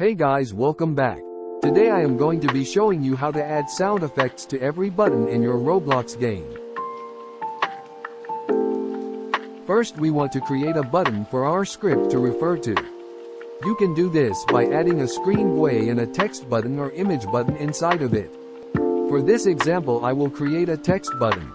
Hey guys, welcome back. Today I am going to be showing you how to add sound effects to every button in your Roblox game. First we want to create a button for our script to refer to. You can do this by adding a screen GUI and a text button or image button inside of it. For this example I will create a text button.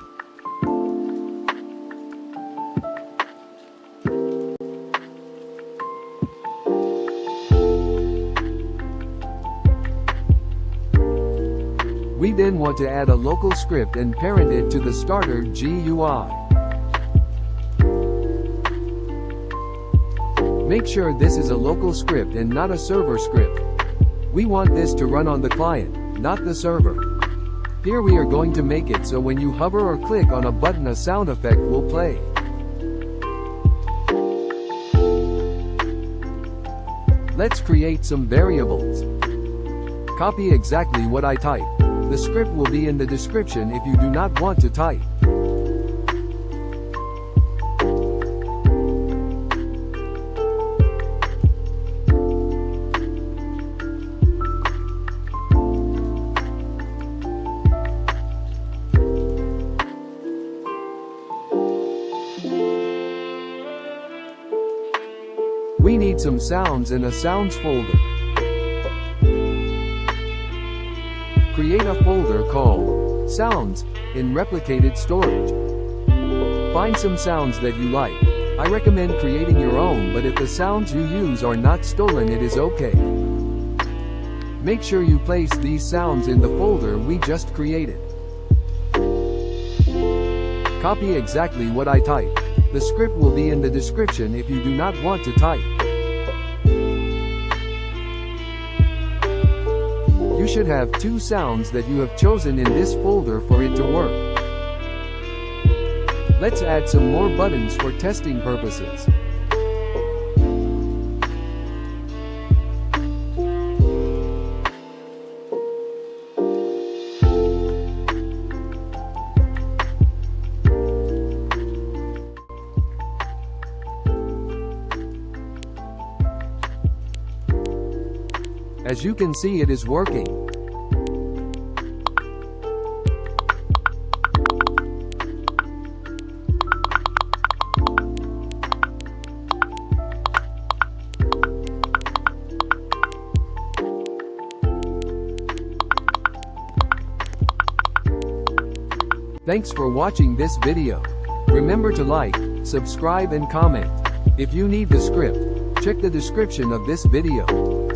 We then want to add a local script and parent it to the StarterGui UI. Make sure this is a local script and not a server script. We want this to run on the client, not the server. Here we are going to make it so when you hover or click on a button a sound effect will play. Let's create some variables. Copy exactly what I type. The script will be in the description if you do not want to type. We need some sounds in a sounds folder. Create a folder called Sounds in Replicated Storage. Find some sounds that you like. I recommend creating your own, but if the sounds you use are not stolen it is okay. Make sure you place these sounds in the folder we just created. Copy exactly what I type. The script will be in the description if you do not want to type. You should have 2 sounds that you have chosen in this folder for it to work. Let's add some more buttons for testing purposes. As you can see, it is working. Thanks for watching this video. Remember to like, subscribe and comment. If you need the script, check the description of this video.